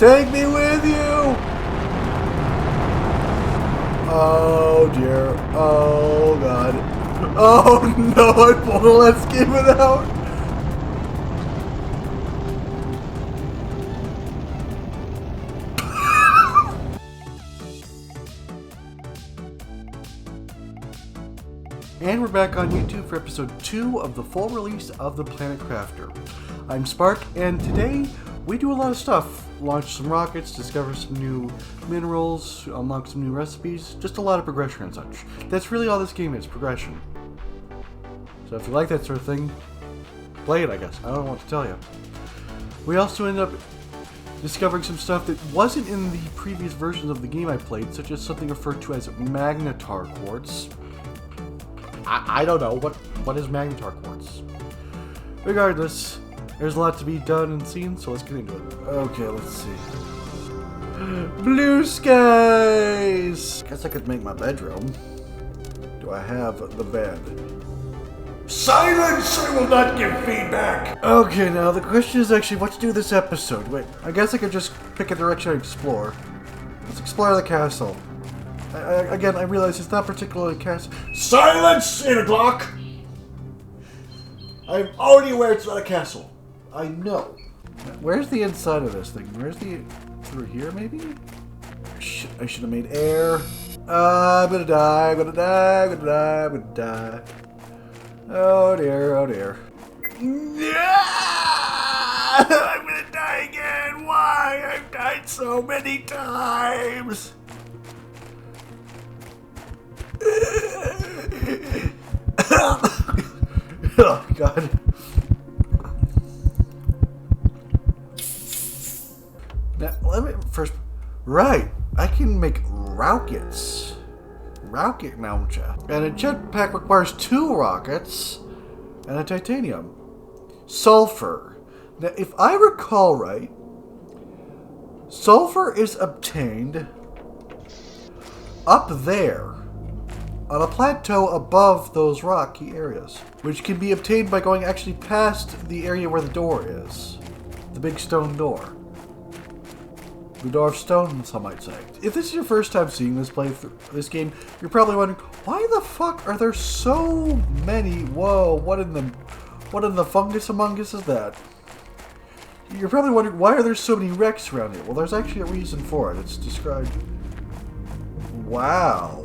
Take me with you! Oh dear. Oh god. Oh no, I pulled a let's give it out. And we're back on YouTube for episode 2 of the full release of the Planet Crafter. I'm Spark, and today we do a lot of stuff. Launch some rockets, discover some new minerals, unlock some new recipes, just a lot of progression and such. That's really all this game is, progression. So if you like that sort of thing, play it, I guess. I don't know what to tell you. We also ended up discovering some stuff that wasn't in the previous versions of the game I played, such as something referred to as Magnetar Quartz. I don't know. What is Magnetar Quartz? Regardless, there's a lot to be done and seen, so let's get into it. Okay, let's see. Blue skies! Guess I could make my bedroom. Do I have the bed? Silence! I will not give feedback! Okay, now the question is actually what to do this episode. Wait, I guess I could just pick a direction and explore. Let's explore the castle. Again, I realize it's not particularly castle. Silence, 8 o'clock! I'm already aware it's not a castle. I know. Where's the inside of this thing? Where's the... through here, maybe? I should have made air. I'm gonna die, I'm gonna die, I'm gonna die, I'm gonna die. Oh dear, oh dear. I'm gonna die again! Why? I've died so many times! Oh god. Now, let me first... Right, I can make rockets. Rocket launcher. And a jetpack requires 2 rockets and a titanium. Sulfur. Now, if I recall right, sulfur is obtained up there on a plateau above those rocky areas, which can be obtained by going actually past the area where the door is. The big stone door. The door of stone, some might say. If this is your first time seeing this game, you're probably wondering, why the fuck are there so many? Whoa, what in the fungus among us is that? You're probably wondering, why are there so many wrecks around here? Well, there's actually a reason for it. It's described. Wow.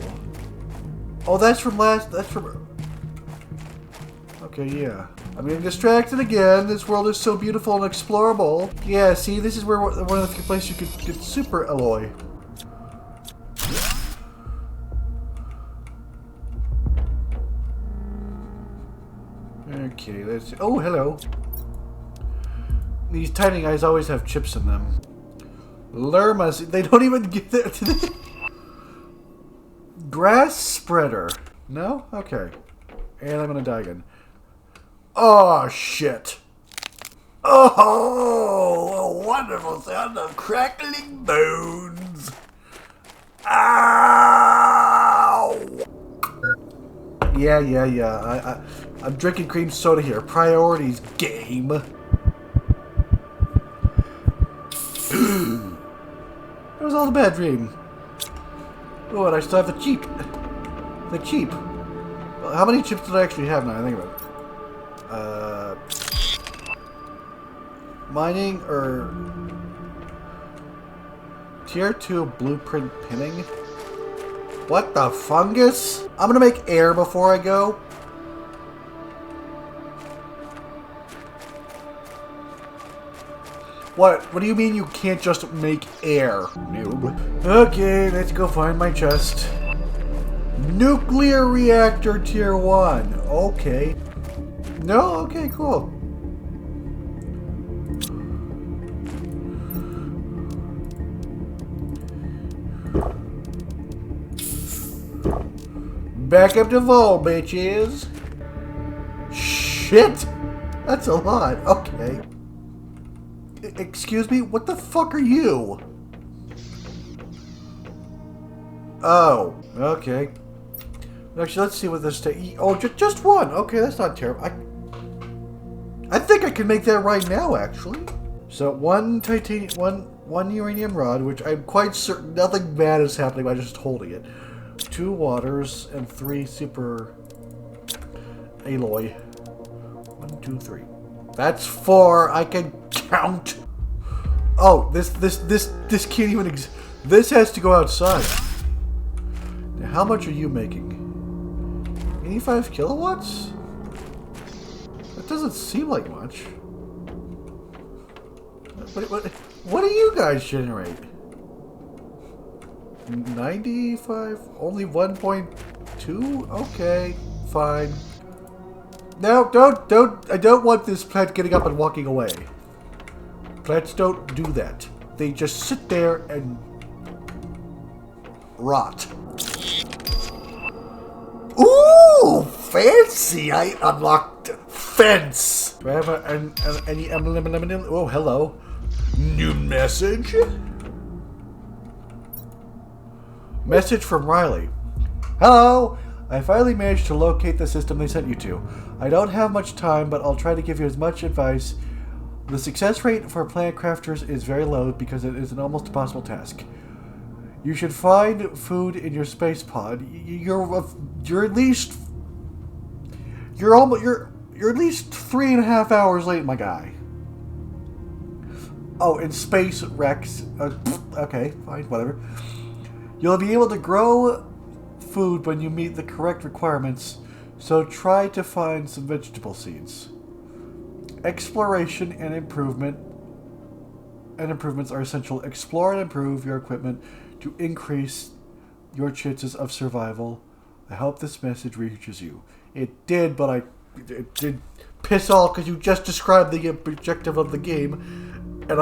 Oh, that's from okay, yeah. I'm getting distracted again. This world is so beautiful and explorable. Yeah, see, this is where one of the places you could get super alloy. Okay, let's see. Oh, hello. These tiny guys always have chips in them. Lermas, they don't even get there today. Grass spreader. No? Okay. And I'm gonna die again. Oh, shit. Oh, a wonderful sound of crackling bones. Ow! Yeah. I'm drinking cream soda here. Priorities, game. It was all a bad dream. Oh, and I still have the cheap. Well, how many chips did I actually have now? I think about it. Mining or tier 2 blueprint pinning? What the fungus? I'm gonna make air before I go. What do you mean you can't just make air, noob? Okay, let's go find my chest. Nuclear reactor tier 1. Okay. No? Okay, cool. Back up to full, bitches. Shit! That's a lot. Okay. Excuse me? What the fuck are you? Oh, okay. Actually, let's see what this... Oh, just one. Okay, that's not terrible. I think I can make that right now, actually. So, one titanium... One 1 uranium rod, which I'm quite certain nothing bad is happening by just holding it. 2 waters and 3 super alloy. 1, 2, 3. That's 4. I can count. Oh, this can't even exist. This has to go outside. Now, how much are you making? 85 kilowatts? That doesn't seem like much. What do you guys generate? 95? Only 1.2? Okay, fine. No, don't. I don't want this plant getting up and walking away. Plants don't do that. They just sit there and rot. Ooh, fancy! I unlocked fence. Do I have any emblem? Oh, hello. New message? Message from Riley. Hello! I finally managed to locate the system they sent you to. I don't have much time, but I'll try to give you as much advice. The success rate for plant crafters is very low because it is an almost impossible task. You should find food in your space pod. You're at least 3.5 hours late, my guy. Oh, in space, Rex. Okay, fine, whatever. You'll be able to grow food when you meet the correct requirements, so try to find some vegetable seeds. Exploration and improvements are essential. Explore and improve your equipment to increase your chances of survival. I hope this message reaches you. It did, but it did piss off because you just described the objective of the game. And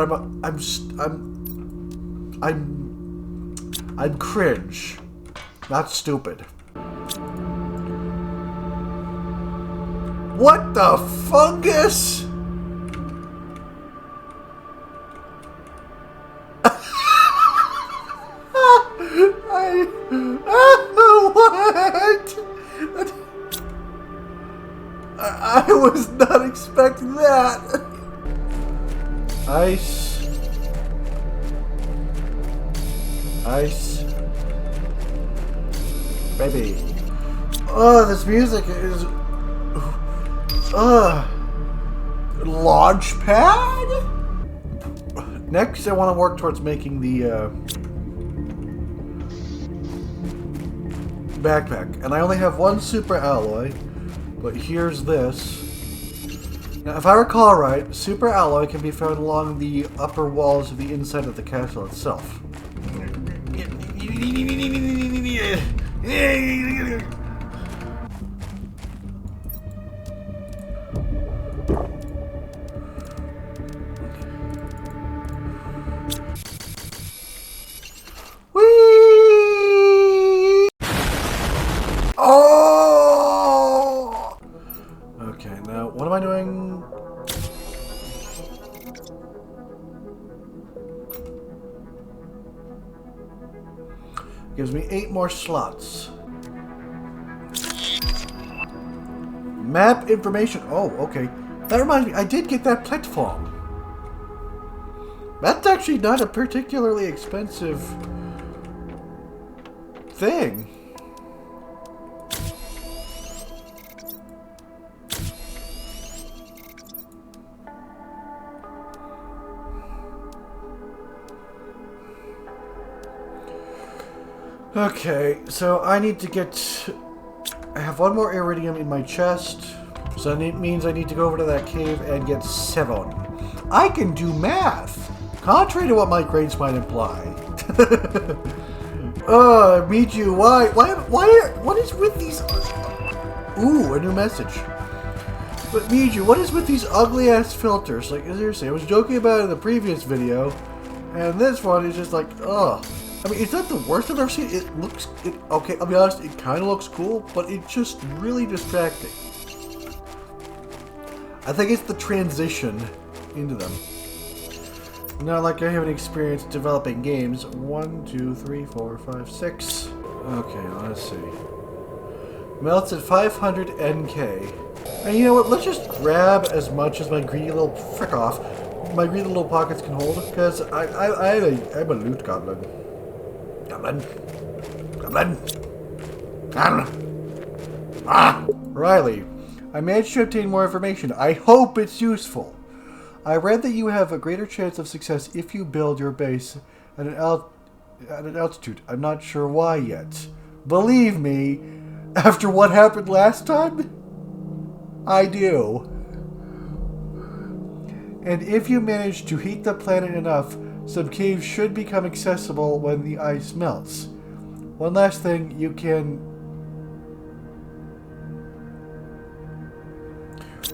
I'm cringe, not stupid. What the fungus? What? I was not expecting that. Ice. Baby. Oh, this music is... Launch pad? Next, I want to work towards making the backpack. And I only have 1 super alloy, but here's this. Now, if I recall right, super alloy can be found along the upper walls of the inside of the castle itself. Whee! Oh! Okay, now what am I doing? Gives me 8 more slots. Map information. Oh, okay. That reminds me, I did get that platform. That's actually not a particularly expensive thing. Okay, so I need to get... I have 1 more iridium in my chest, so it means I need to go over to that cave and get 7. I can do math! Contrary to what my grades might imply. Miju, what is with these... Ooh, a new message. But Miju, what is with these ugly-ass filters? Like, seriously, I was joking about it in the previous video, and this one is just like, ugh. I mean, it's not the worst I've ever seen. Okay, I'll be honest, it kind of looks cool, but it's just really distracting. I think it's the transition into them. Not like I have any experience developing games. 1, 2, 3, 4, 5, 6. Okay, let's see. Melts at 500 NK. And you know what? Let's just grab as much as my greedy little frick off. my green little pockets can hold, because I'm a loot goblin. Goblin. Goblin. Goblin. Ah! Riley, I managed to obtain more information. I hope it's useful. I read that you have a greater chance of success if you build your base at an altitude. I'm not sure why yet. Believe me, after what happened last time, I do. And if you manage to heat the planet enough, some caves should become accessible when the ice melts. One last thing, you can...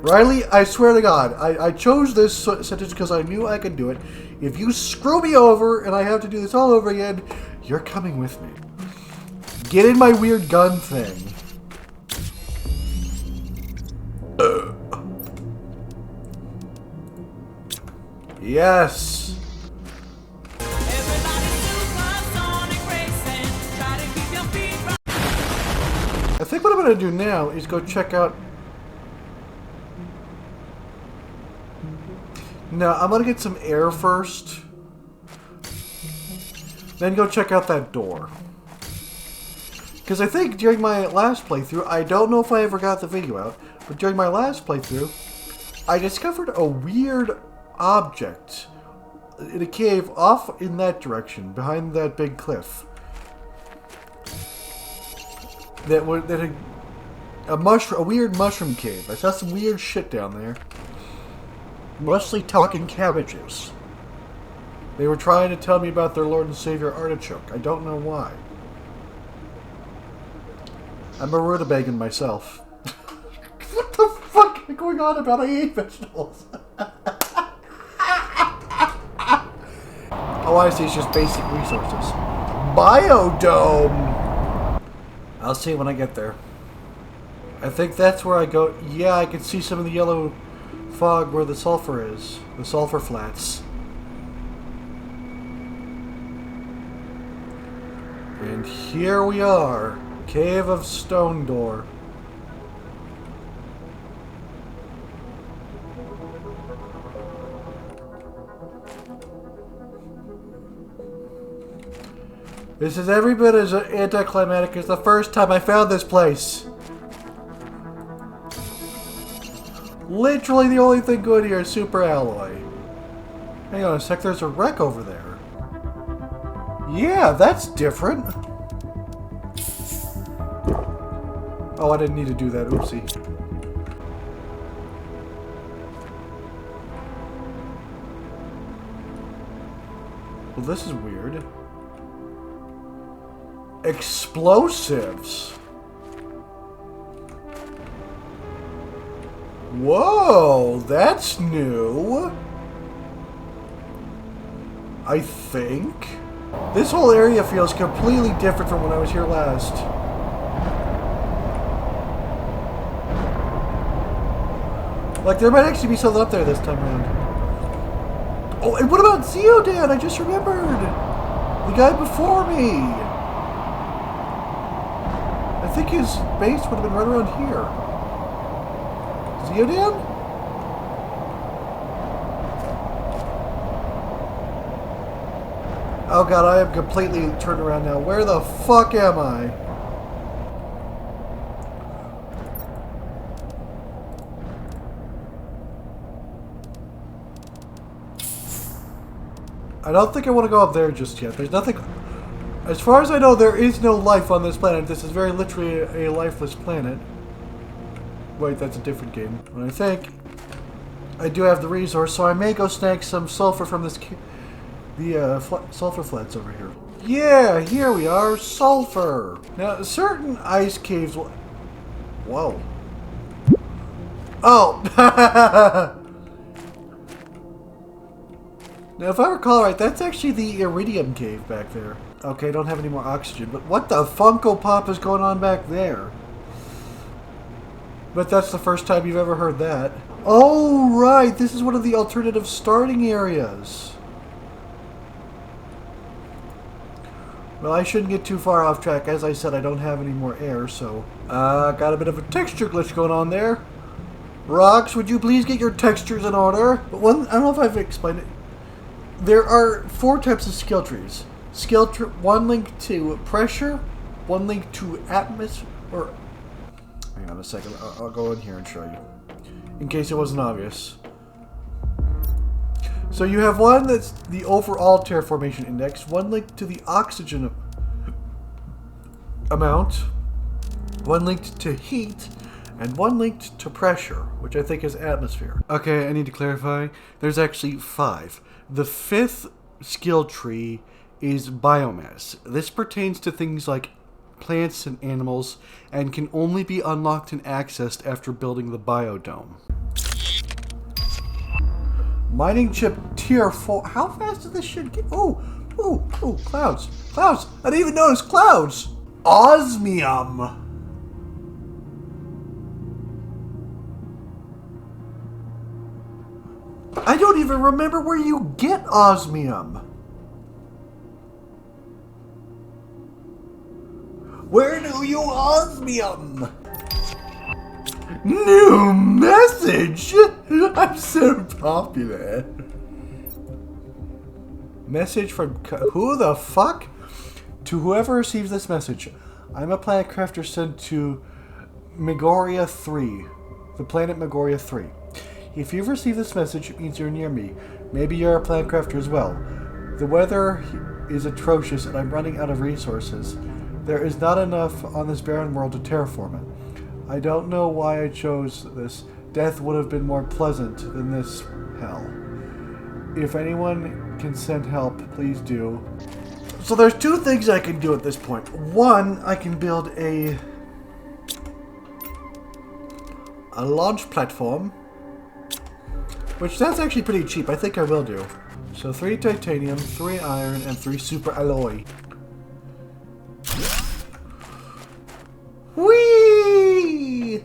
Riley, I swear to God, I chose this sentence because I knew I could do it. If you screw me over and I have to do this all over again, you're coming with me. Get in my weird gun thing. Yes. I think what I'm going to do now is go check out... No, I'm going to get some air first. Then go check out that door. Because I think during my last playthrough, I don't know if I ever got the video out, but during my last playthrough, I discovered a weird object in a cave off in that direction, behind that big cliff. That had a weird mushroom cave. I saw some weird shit down there. Mostly talking cabbages. They were trying to tell me about their Lord and Savior Artichoke. I don't know why. I'm a rutabaga myself. What the fuck is going on about I hate vegetables? Oh, I see. It's just basic resources. Biodome! I'll see when I get there. I think that's where I go. Yeah, I can see some of the yellow fog where the sulfur is. The sulfur flats. And here we are. Cave of Stone Door. This is every bit as anticlimactic as the first time I found this place. Literally the only thing good here is super alloy. Hang on a sec, there's a wreck over there. Yeah, that's different. Oh, I didn't need to do that. Oopsie. Well, this is weird. Explosives. Whoa, that's new. I think. This whole area feels completely different from when I was here last. Like, there might actually be something up there this time around. Oh, and what about Zeodan? I just remembered. The guy before me. I think his base would have been right around here. Zeodan? Oh god, I am completely turned around now. Where the fuck am I? I don't think I want to go up there just yet. There's nothing... As far as I know, there is no life on this planet. This is very literally a lifeless planet. Wait, that's a different game. And I think I do have the resource, so I may go snag some sulfur from this... sulfur flats over here. Yeah, here we are. Sulfur. Now, certain ice caves will... Whoa. Oh! Now, if I recall right, that's actually the Iridium Cave back there. Okay, don't have any more oxygen, but what the Funko Pop is going on back there? But that's the first time you've ever heard that. Oh, right! This is one of the alternative starting areas. Well, I shouldn't get too far off track. As I said, I don't have any more air, so... got a bit of a texture glitch going on there. Rocks, would you please get your textures in order? But one, I don't know if I've explained it. There are 4 types of skill trees. Skill tree, one linked to pressure, one linked to atmosphere, or... Hang on a second, I'll go in here and show you. In case it wasn't obvious. So you have one that's the overall terraformation index, one linked to the oxygen amount, one linked to heat, and one linked to pressure, which I think is atmosphere. Okay, I need to clarify. There's actually 5. The 5th skill tree is biomass. This pertains to things like plants and animals and can only be unlocked and accessed after building the biodome. Mining chip tier 4. How fast does this shit get? Oh, clouds. Clouds. I didn't even notice clouds. Osmium. I don't even remember where you get osmium. Where do you osmium? New message? I'm so popular. Message from... Who the fuck? To whoever receives this message, I'm a planet crafter sent to Megoria 3. The planet Megoria 3. If you've received this message, it means you're near me. Maybe you're a planet crafter as well. The weather is atrocious and I'm running out of resources. There is not enough on this barren world to terraform it. I don't know why I chose this. Death would have been more pleasant than this hell. If anyone can send help, please do. So there's 2 things I can do at this point. One, I can build a launch platform, which that's actually pretty cheap. I think I will do. So 3 titanium, 3 iron, and 3 super alloy. Whee!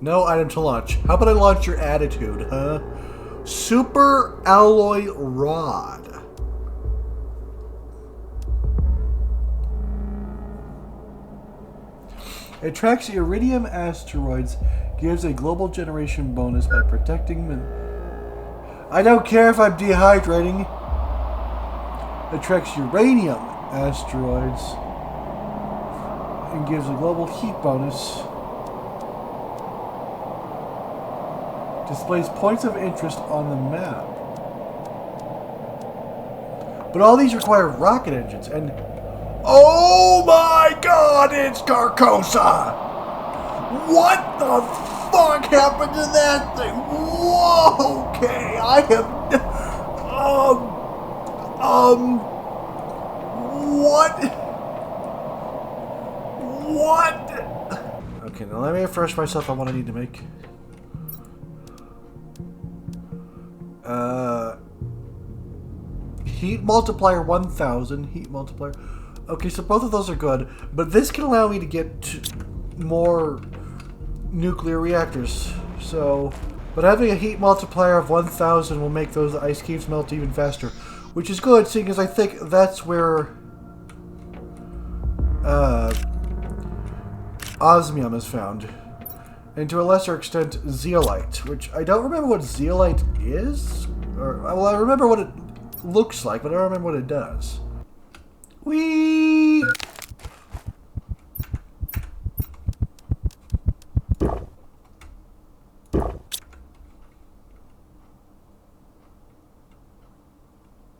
No item to launch. How about I launch your attitude, huh? Super alloy rod. It tracks iridium asteroids, gives a global generation bonus by protecting them. I don't care if I'm dehydrating. It tracks uranium asteroids and gives a global heat bonus. Displays points of interest on the map. But all these require rocket engines and... Oh my god, it's Carcosa! What the fuck happened to that thing? Whoa, okay, I have... What? Okay, now let me refresh myself on what I need to make. Heat multiplier 1000, heat multiplier. Okay, so both of those are good, but this can allow me to get more nuclear reactors. So, but having a heat multiplier of 1000 will make those ice caves melt even faster, which is good, seeing as I think that's where osmium is found. And to a lesser extent, zeolite, which I don't remember what zeolite is. Or, well, I remember what it looks like, but I don't remember what it does. Whee!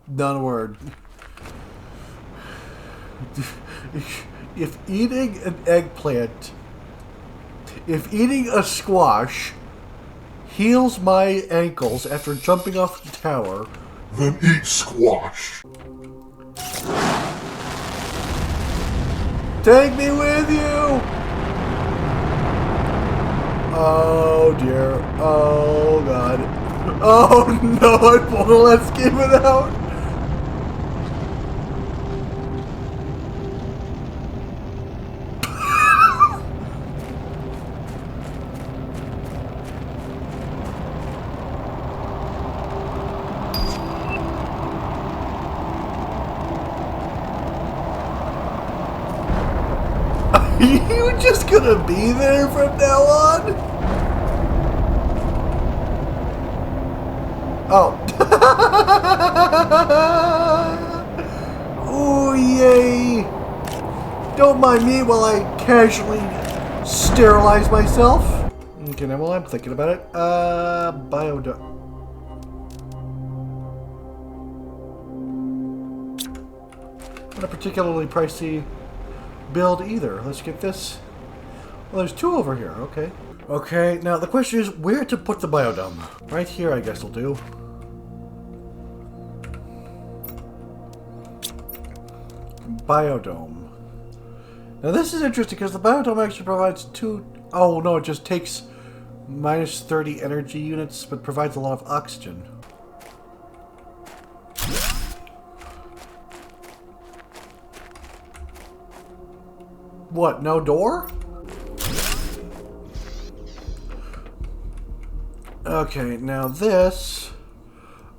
Not a word. If eating an eggplant, if eating a squash heals my ankles after jumping off the tower, then eat squash. take me with you! Oh dear. Oh god. Oh no, I pulled a let's give it out. gonna be there from now on? Oh. Oh, yay. Don't mind me while I casually sterilize myself. Okay, now while I'm thinking about it, biodome. Not a particularly pricey build either. Let's get this. Well, there's two over here. Okay. Okay, now the question is where to put the biodome. Right here, I guess will do. Biodome. Now this is interesting because the biodome actually provides two... Oh no, it just takes minus 30 energy units, but provides a lot of oxygen. What, no door? Okay, now this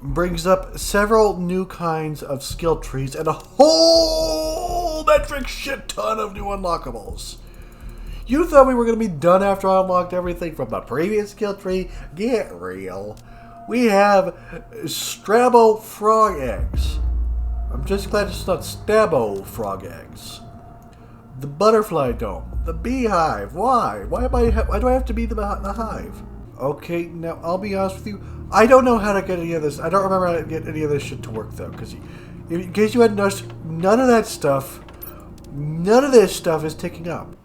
brings up several new kinds of skill trees and a whole metric shit ton of new unlockables. You thought we were going to be done after I unlocked everything from the previous skill tree? Get real. We have Strabo frog eggs. I'm just glad it's not Stabo frog eggs. The butterfly dome. The beehive. Why? Why do I have to be the hive? Okay, now I'll be honest with you. I don't know how to get any of this. I don't remember how to get any of this shit to work though. Because in case you hadn't noticed, none of that stuff, none of this stuff is ticking up.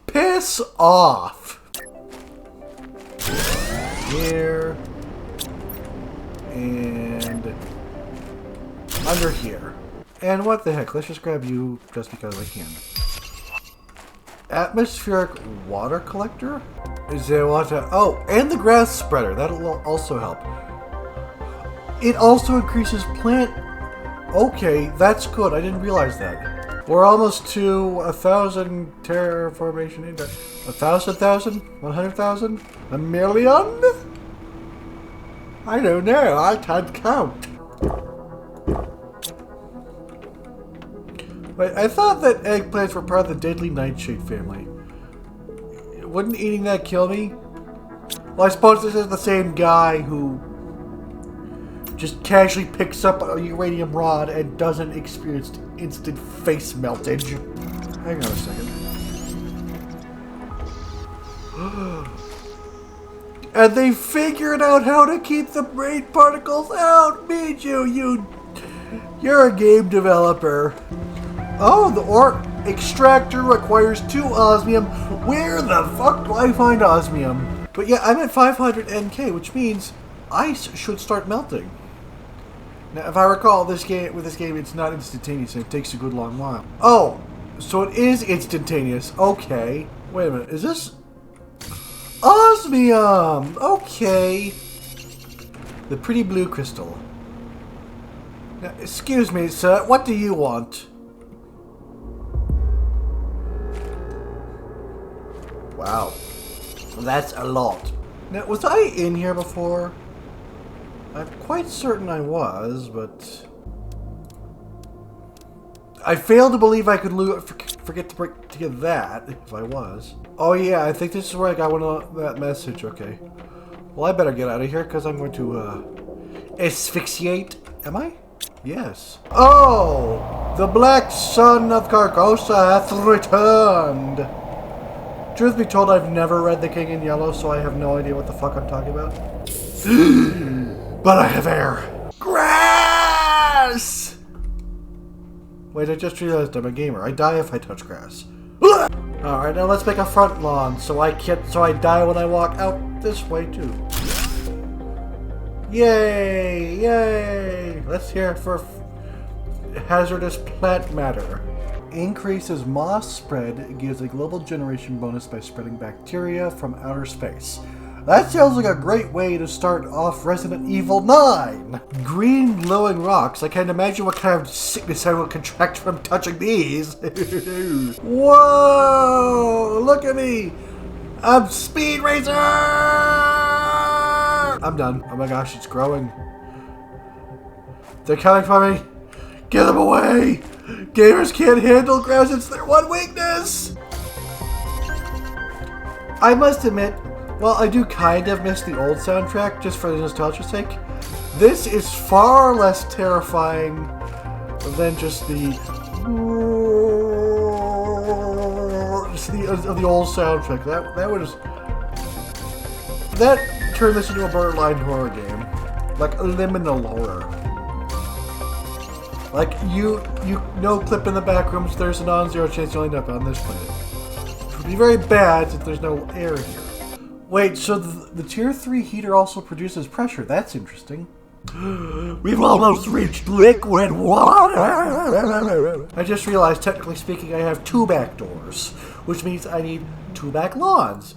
Piss off. Here. And under here. And what the heck, let's just grab you just because I can. Atmospheric water collector? Is there water? Oh, and the grass spreader. That'll also help. It also increases plant... Okay, that's good. I didn't realize that. We're almost to 1,000 terraformation index. 1,000? 100,000? A million? I don't know. I can't count. Wait, I thought that eggplants were part of the deadly nightshade family. Wouldn't eating that kill me? Well, I suppose this is the same guy who just casually picks up a uranium rod and doesn't experience instant face meltage. Hang on a second. And they figured out how to keep the brain particles out! Miiju, you're a game developer. Oh, the ore extractor requires 2 osmium. Where the fuck do I find osmium? But yeah, I'm at 500 NK, which means ice should start melting. Now, if I recall, with this game, it's not instantaneous, and it takes a good long while. Oh, so it is instantaneous. Okay. Wait a minute, is this... Osmium! Okay. The pretty blue crystal. Now, excuse me, sir, what do you want? Wow, that's a lot. Now, was I in here before? I'm quite certain I was, but... I fail to believe I could forget to get that, if I was. Oh yeah, I think this is where I got one of that message, okay. Well, I better get out of here, because I'm going to, asphyxiate. Am I? Yes. Oh! The Black Sun of Carcosa hath returned! Truth be told, I've never read The King in Yellow, so I have no idea what the fuck I'm talking about. But I have air. Grass! Wait, I just realized I'm a gamer. I die if I touch grass. Alright, now let's make a front lawn so I die when I walk out this way too. Yay! Yay! Let's hear it for hazardous plant matter. Increases moss spread, gives a global generation bonus by spreading bacteria from outer space. That sounds like a great way to start off Resident Evil 9! Green glowing rocks. I can't imagine what kind of sickness I will contract from touching these. Whoa! Look at me! I'm Speed Racer! I'm done. Oh my gosh, it's growing. They're coming for me! Get them away! Gamers can't handle grass, it's their one weakness! I must admit, well, I do kind of miss the old soundtrack just for the nostalgia's sake. This is far less terrifying than just the of the old soundtrack. That turned this into a borderline horror game, like a liminal horror. Like you know, clip in the back rooms. There's a non-zero chance you'll end up on this planet. It would be very bad if there's no air here. Wait, so the tier 3 heater also produces pressure. That's interesting. We've almost reached liquid water. I just realized, technically speaking, I have 2 back doors, which means I need 2 back lawns.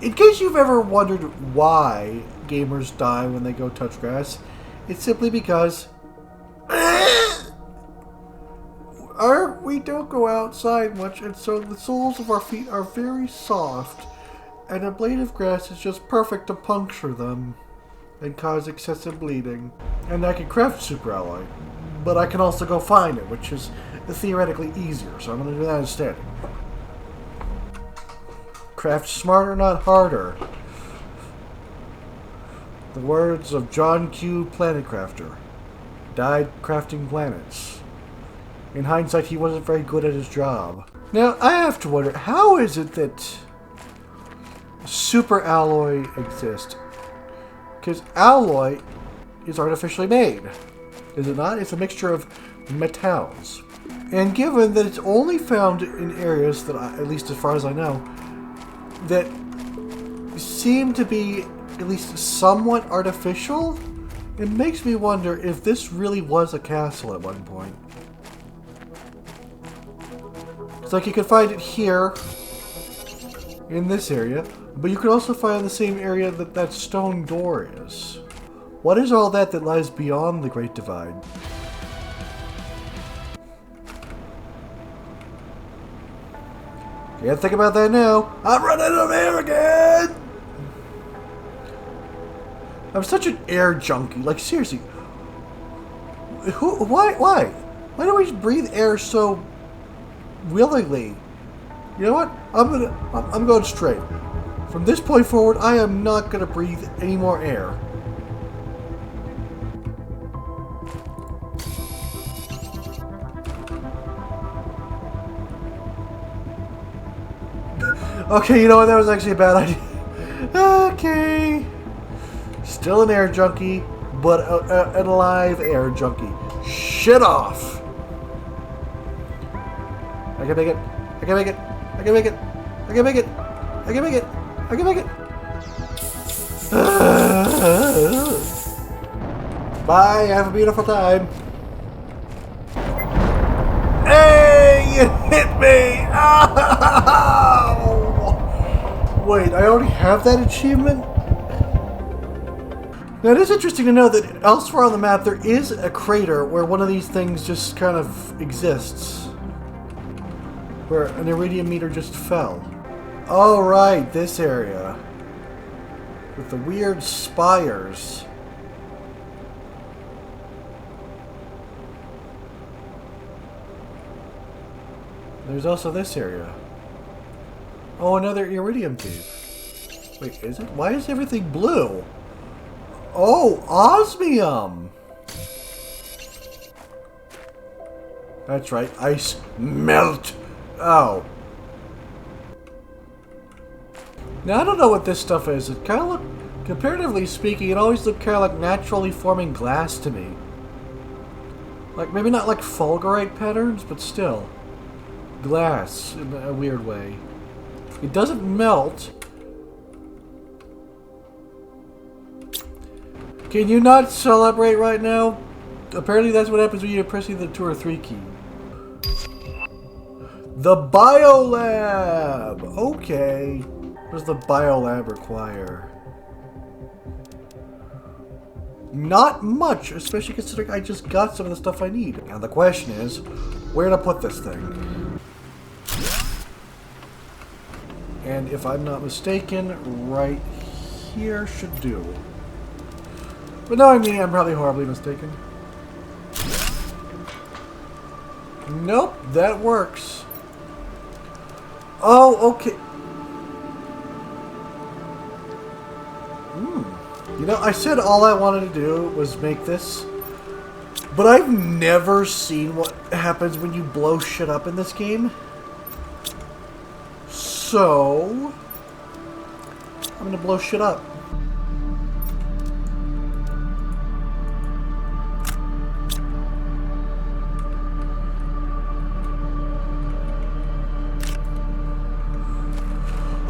In case you've ever wondered why gamers die when they go touch grass, it's simply because we don't go outside much, and so the soles of our feet are very soft, and a blade of grass is just perfect to puncture them and cause excessive bleeding. And I can craft super alloy, but I can also go find it, which is theoretically easier, so I'm going to do that instead. Craft smarter, not harder. The words of John Q. Planetcrafter. Died crafting planets. In hindsight, he wasn't very good at his job. Now, I have to wonder, how is it that super alloy exists? Because alloy is artificially made, is it not? It's a mixture of metals. And given that it's only found in areas that, at least as far as I know, that seem to be at least somewhat artificial, it makes me wonder if this really was a castle at one point. It's like you could find it here, in this area, but you could also find in the same area that that stone door is. What is all that lies beyond the Great Divide? Can't think about that now. I'm running out of air again! I'm such an air junkie. Like, seriously. Why? Why do we breathe air so willingly? You know what? I'm going straight. From this point forward, I am not going to breathe any more air. Okay, you know what? That was actually a bad idea. Okay. Still an air junkie, but an alive air junkie. Shit off. I can make it. I can make it. I can make it. I can make it. I can make it. I can make it. Bye. Have a beautiful time. Hey, you hit me! Ow! Wait, I already have that achievement? Now it is interesting to know that elsewhere on the map there is a crater where one of these things just kind of exists. Where an iridium meter just fell. Oh right, this area. With the weird spires. There's also this area. Oh, another iridium cave. Wait, is it? Why is everything blue? Oh, osmium! That's right, ice melt! Oh. Now, I don't know what this stuff is. It kind of look, comparatively speaking, it always looked kind of like naturally forming glass to me. Like, maybe not like fulgurite patterns, but still. Glass, in a weird way. It doesn't melt. Can you not celebrate right now? Apparently that's what happens when you're pressing the 2 or 3 key. The Biolab! Okay. What does the Biolab require? Not much, especially considering I just got some of the stuff I need. Now the question is, where to put this thing? And if I'm not mistaken, right here should do. But knowing me, I'm probably horribly mistaken. Nope, that works. Oh, okay. You know, I said all I wanted to do was make this, but I've never seen what happens when you blow shit up in this game. So, I'm gonna blow shit up.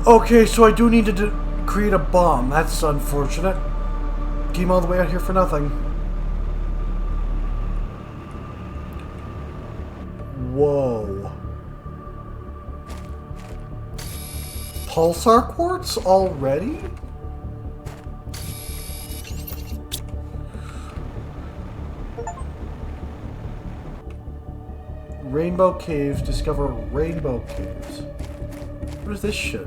Okay, so I do need to create a bomb. That's unfortunate. Came all the way out here for nothing. Whoa. Pulsar quartz already? Rainbow caves. Discover rainbow caves. What is this shit?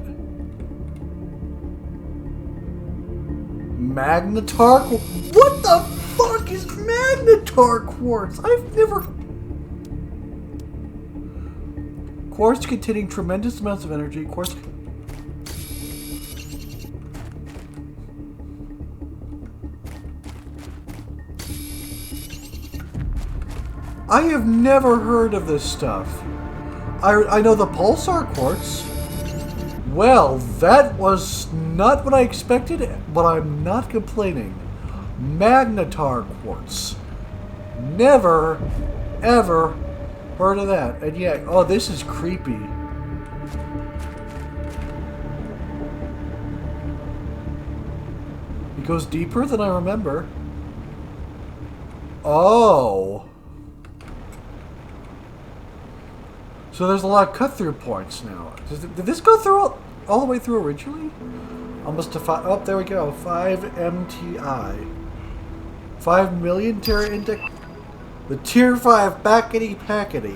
Magnetar? What the fuck is Magnetar quartz? I've never... Quartz containing tremendous amounts of energy. Quartz... I have never heard of this stuff. I know the Pulsar quartz. Well, that was not what I expected, but I'm not complaining. Magnetar quartz. Never, ever heard of that. And yet, oh, this is creepy. It goes deeper than I remember. Oh. So there's a lot of cut-through points now. Did this go through all the way through originally? Almost to 5... Oh, there we go. 5 MTI. 5 million Terra Index. The Tier 5 Backety-Packety.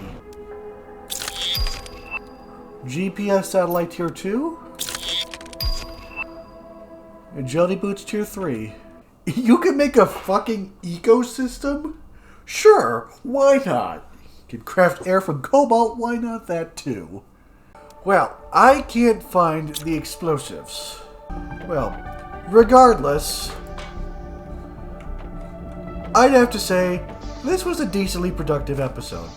GPS Satellite Tier 2. Agility Boots Tier 3. You can make a fucking ecosystem? Sure, why not? Can craft air from cobalt, why not that too? Well, I can't find the explosives. Well, regardless, I'd have to say this was a decently productive episode.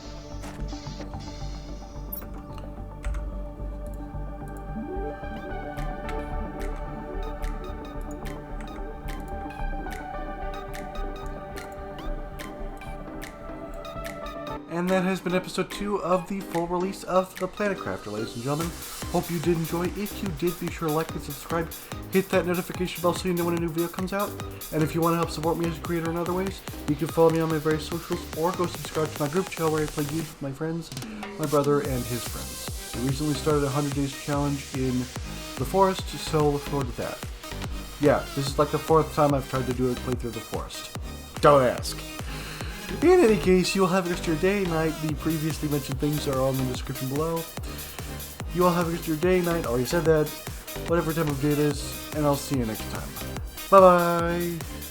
And that has been episode 2 of the full release of the Planet Crafter, ladies and gentlemen. Hope you did enjoy. If you did, be sure to like and subscribe. Hit that notification bell so you know when a new video comes out. And if you want to help support me as a creator in other ways, you can follow me on my various socials or go subscribe to my group channel where I play games with my friends, my brother, and his friends. I recently started a 100 days challenge in the forest, so look forward to that. Yeah, this is like the 4th time I've tried to do a playthrough of the forest. Don't ask. In any case, you will have an extra day, night. The previously mentioned things are all in the description below. You all have an extra day, night. Already said that. Whatever time of day it is, and I'll see you next time. Bye bye.